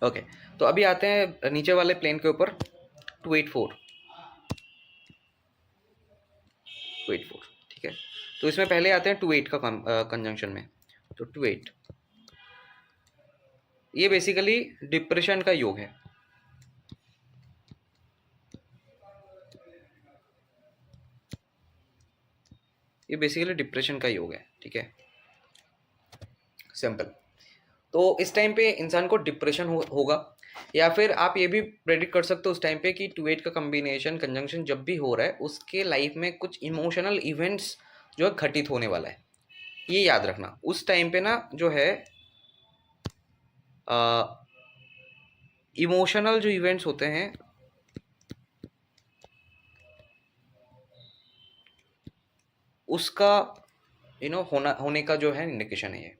Okay, तो अभी आते हैं नीचे वाले प्लेन के ऊपर 284, ठीक है। तो इसमें पहले आते हैं 28 का कंजंक्शन में। तो 28 ये बेसिकली डिप्रेशन का योग है। ये बेसिकली डिप्रेशन का योग है, ठीक है, सिंपल। तो इस टाइम पे इंसान को डिप्रेशन होगा, या फिर आप ये भी प्रेडिक्ट कर सकते हो उस टाइम पे कि 28 का कॉम्बिनेशन कंजंक्शन जब भी हो रहा है उसके लाइफ में कुछ इमोशनल इवेंट्स जो है घटित होने वाला है। ये याद रखना उस टाइम पे ना जो है इमोशनल जो इवेंट्स होते हैं उसका होने का जो है इंडिकेशन है ये।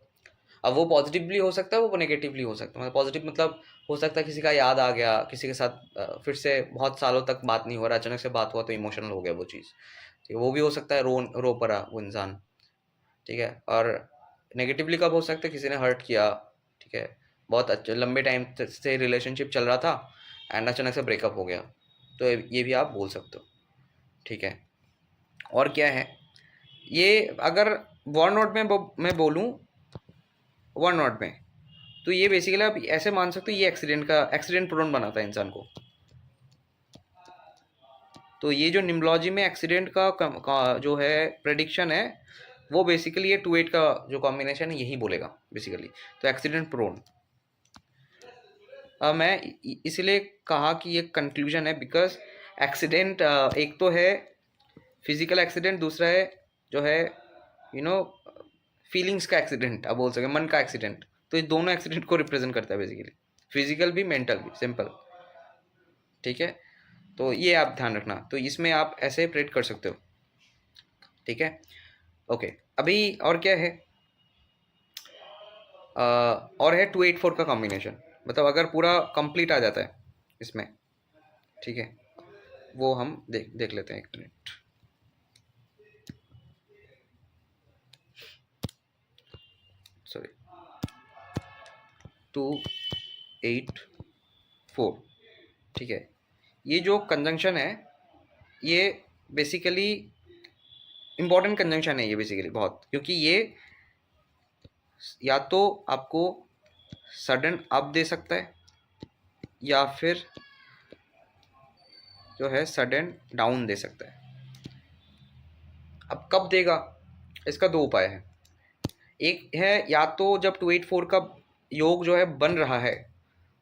अब वो पॉजिटिवली हो सकता है, वो नेगेटिवली हो सकता है। मतलब पॉजिटिव मतलब हो सकता है किसी का याद आ गया, किसी के साथ फिर से बहुत सालों तक बात नहीं हो रहा, अचानक से बात हुआ तो इमोशनल हो गया वो चीज़, ठीक है। वो भी हो सकता है, रो पड़ा वो इंसान, ठीक है। और नेगेटिवली कब हो सकता है, किसी ने हर्ट किया, ठीक है, बहुत अच्छे लंबे टाइम से रिलेशनशिप चल रहा था एंड अचानक से ब्रेकअप हो गया, तो ये भी आप बोल सकते हो, ठीक है। और क्या है ये, अगर वन नोट में मैं बोलूँ, वन नोट में, तो ये बेसिकली आप ऐसे मान सकते हो ये एक्सीडेंट प्रोन बनाता है इंसान को। तो ये जो निम्बोलॉजी में एक्सीडेंट का जो है प्रेडिक्शन है, वो बेसिकली ये 28 का जो कॉम्बिनेशन है यही बोलेगा बेसिकली। तो एक्सीडेंट प्रोन, मैं इसलिए कहा कि ये कंक्लूजन है बिकॉज एक्सीडेंट एक तो है फिजिकल एक्सीडेंट, दूसरा है जो है फीलिंग्स का एक्सीडेंट, आप बोल सके मन का एक्सीडेंट। तो ये दोनों एक्सीडेंट को रिप्रेजेंट करता है बेसिकली, फिजिकल भी मेंटल भी, सिंपल, ठीक है। तो ये आप ध्यान रखना, तो इसमें आप ऐसे प्रेडिक्ट कर सकते हो, ठीक है। ओके, अभी और क्या है, और है 284 का कॉम्बिनेशन, मतलब अगर पूरा कंप्लीट आ जाता है इसमें, ठीक है, वो हम देख लेते हैं, एक मिनट। सॉरी, 284, ठीक है। ये जो कंजंक्शन है ये बेसिकली इंपॉर्टेंट कंजंक्शन है ये बेसिकली बहुत, क्योंकि ये या तो आपको सडन अप दे सकता है या फिर जो है सडन डाउन दे सकता है। अब कब देगा, इसका दो उपाय है। एक है या तो जब 284 का योग जो है बन रहा है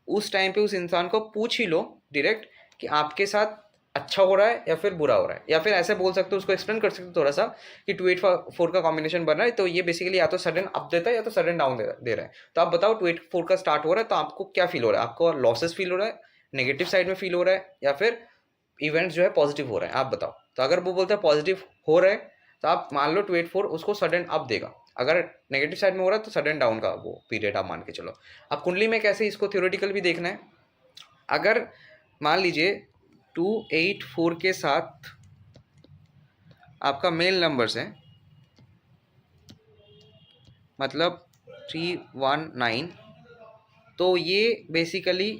उस टाइम पे उस इंसान को पूछ ही लो डायरेक्ट कि आपके साथ अच्छा हो रहा है या फिर बुरा हो रहा है, या फिर ऐसे बोल सकते हो, उसको एक्सप्लेन कर सकते हो थोड़ा सा कि 284 का कॉम्बिनेशन बन रहा है, तो ये बेसिकली या तो सडन अप देता है या तो सडन डाउन दे रहा है। तो आप बताओ 284 का स्टार्ट हो रहा है तो आपको क्या फील हो रहा है, आपको लॉसेस फील हो रहा है, नेगेटिव साइड में फील हो रहा है, या फिर इवेंट्स जो है पॉजिटिव हो रहे हैं, आप बताओ। तो अगर वो बोलता है पॉजिटिव हो रहा है तो आप मान लो 284 उसको सडन अप देगा, अगर नेगेटिव साइड में हो रहा है तो सडन डाउन का वो पीरियड आप मान के चलो। अब कुंडली में कैसे इसको थ्योरेटिकल भी देखना है, अगर मान लीजिए 284 के साथ आपका मेल नंबर्स है, मतलब 319, तो ये बेसिकली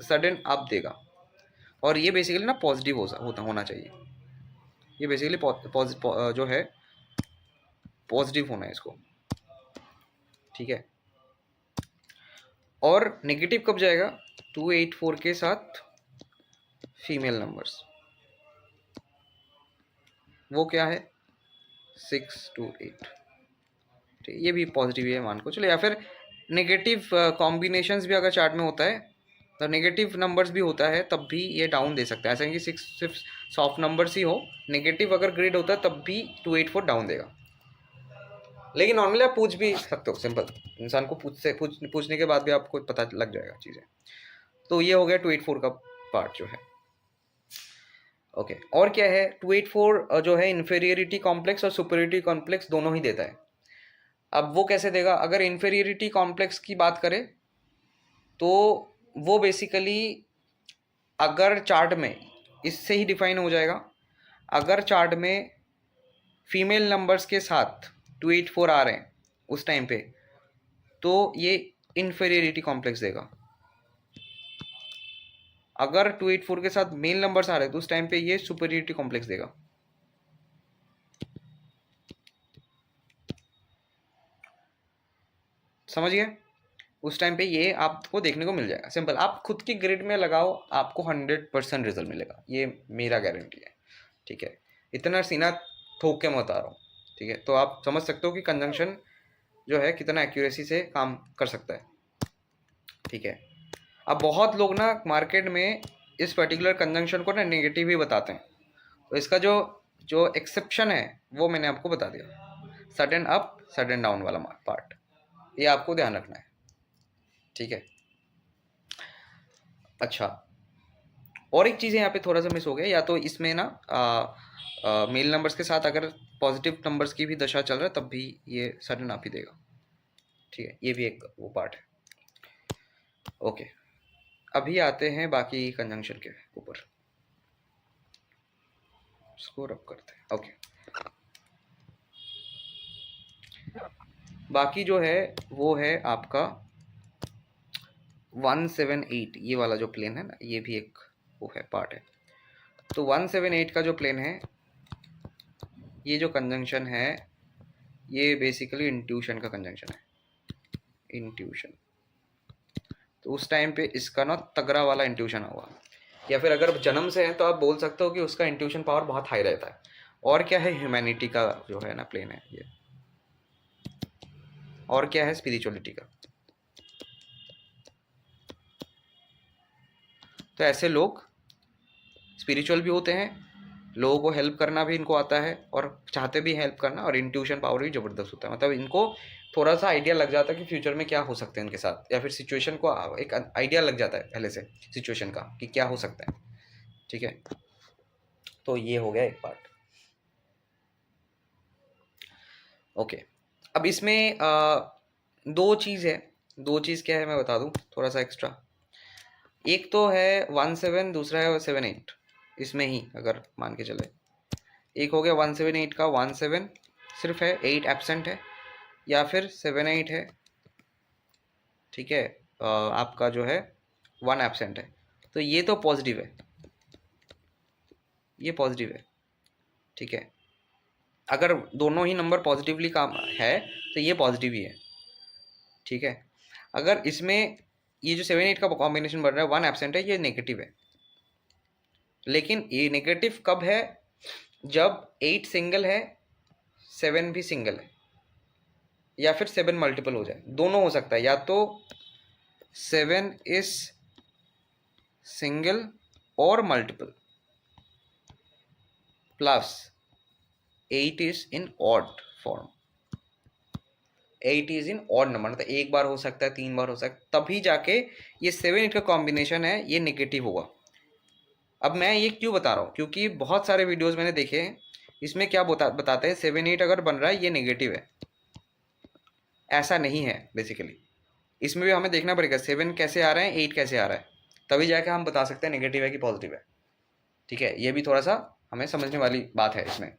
सडन अप देगा, और ये बेसिकली ना पॉजिटिव होना चाहिए। ये बेसिकली जो है पॉजिटिव होना है इसको, ठीक है। और नेगेटिव कब जाएगा, 284 के साथ फीमेल नंबर्स, वो क्या है 628, ठीक है, ये भी पॉजिटिव है मान को चलो। या फिर नेगेटिव कॉम्बिनेशंस भी अगर चार्ट में होता है तो नेगेटिव नंबर्स भी होता है तब भी ये डाउन दे सकता है, ऐसा नहीं कि 6 सिर्फ सॉफ्ट नंबर्स ही हो, नेगेटिव अगर ग्रेड होता है तब भी 284 डाउन देगा। लेकिन नॉर्मली आप पूछ भी सकते हो, सिंपल, इंसान को पूछने के बाद भी आपको पता लग जाएगा चीज़ें। तो ये हो गया 284 का पार्ट जो है, ओके। और क्या है, 284 जो है इन्फेरियरिटी कॉम्प्लेक्स और सुपरियरिटी कॉम्प्लेक्स दोनों ही देता है। अब वो कैसे देगा, अगर इन्फेरियरिटी कॉम्प्लेक्स की बात करें तो वो बेसिकली अगर चार्ट में इससे ही डिफाइन हो जाएगा, अगर चार्ट में फीमेल नंबर्स के साथ 284 आ रहे हैं उस टाइम पे, तो ये इन्फेरियरिटी कॉम्प्लेक्स देगा, अगर 284 के साथ मेल नंबर्स आ रहे तो उस टाइम पे ये सुपीरियरिटी कॉम्प्लेक्स देगा। समझ गए? उस टाइम पे ये आपको देखने को मिल जाएगा। सिंपल, आप खुद की ग्रिड में लगाओ, आपको 100% रिजल्ट मिलेगा, ये मेरा गारंटी है। ठीक है, इतना सीना ठोक के मैं बता रहा हूँ। ठीक है, तो आप समझ सकते हो कि कंजंक्शन जो है कितना एक्यूरेसी से काम कर सकता है। ठीक है, अब बहुत लोग ना मार्केट में इस पर्टिकुलर कंजंक्शन को ना नेगेटिव ही बताते हैं, तो इसका जो जो एक्सेप्शन है वो मैंने आपको बता दिया, सडन अप सडन डाउन वाला पार्ट, ये आपको ध्यान रखना है। ठीक है, अच्छा, और एक चीज़ यहाँ पे थोड़ा सा मिस हो गया, या तो इसमें ना मेल नंबर्स के साथ अगर पॉजिटिव नंबर्स की भी दशा चल रहा है तब भी ये सडन अप ही देगा। ठीक है, ये भी एक वो पार्ट है। ओके, अभी आते हैं बाकी कंजंक्शन के ऊपर, स्कोर अप करते हैं। ओके, बाकी जो है वो है आपका 178, ये वाला जो प्लेन है ना, ये भी एक वो है पार्ट है। तो 178 का जो प्लेन है, ये जो कंजंक्शन है ये बेसिकली इंट्यूशन का कंजंक्शन है, इंट्यूशन। तो उस टाइम पे इसका ना तगड़ा वाला इंट्यूशन होगा, या फिर अगर जन्म से है तो आप बोल सकते हो कि उसका इंट्यूशन पावर बहुत हाई रहता है। और क्या है, ह्यूमैनिटी का जो है ना प्लेन है ये, और क्या है, स्पिरिचुअलिटी का। तो ऐसे लोग स्पिरिचुअल भी होते हैं, लोगों को हेल्प करना भी इनको आता है और चाहते भी हेल्प करना, और इंट्यूशन पावर भी ज़बरदस्त होता है। मतलब इनको थोड़ा सा आइडिया लग जाता है कि फ्यूचर में क्या हो सकता है इनके साथ, या फिर सिचुएशन को एक आइडिया लग जाता है पहले से सिचुएशन का कि क्या हो सकता है। ठीक है, तो ये हो गया एक पार्ट। ओके, अब इसमें दो चीज़ है, दो चीज़ क्या है मैं बता दूं थोड़ा सा एक्स्ट्रा। एक तो है 17, दूसरा है 78, इसमें ही अगर मान के चले, एक हो गया 178 का 17 सिर्फ है, 8 एब्सेंट है, या फिर 78 है। ठीक है, आपका जो है 1 एब्सेंट है, तो ये तो पॉजिटिव है, ये पॉजिटिव है। ठीक है, अगर दोनों ही नंबर पॉजिटिवली काम है तो ये पॉजिटिव ही है। ठीक है, अगर इसमें ये जो 7-8 का कॉम्बिनेशन बन रहा है, 1 एब्सेंट है, ये नेगेटिव है। लेकिन ये नेगेटिव कब है, जब 8 सिंगल है 7 भी सिंगल है, या फिर 7 मल्टीपल हो जाए, दोनों हो सकता है, या तो 7 इज सिंगल और multiple plus 8 is in odd form. 8 is in odd number, मतलब एक बार हो सकता है, 3 बार हो सकता है, तभी जाके ये 7-8 का कॉम्बिनेशन है ये नेगेटिव होगा। अब मैं ये क्यों बता रहा हूँ, क्योंकि बहुत सारे वीडियोस मैंने देखे हैं, इसमें क्या बताते हैं 7-8 अगर बन रहा है ये नेगेटिव है, ऐसा नहीं है। बेसिकली इसमें भी हमें देखना पड़ेगा 7 कैसे आ रहे हैं, 8 कैसे आ रहा है, तभी जाके हम बता सकते हैं नेगेटिव है कि पॉजिटिव है। ठीक है, ये भी थोड़ा सा हमें समझने वाली बात है इसमें।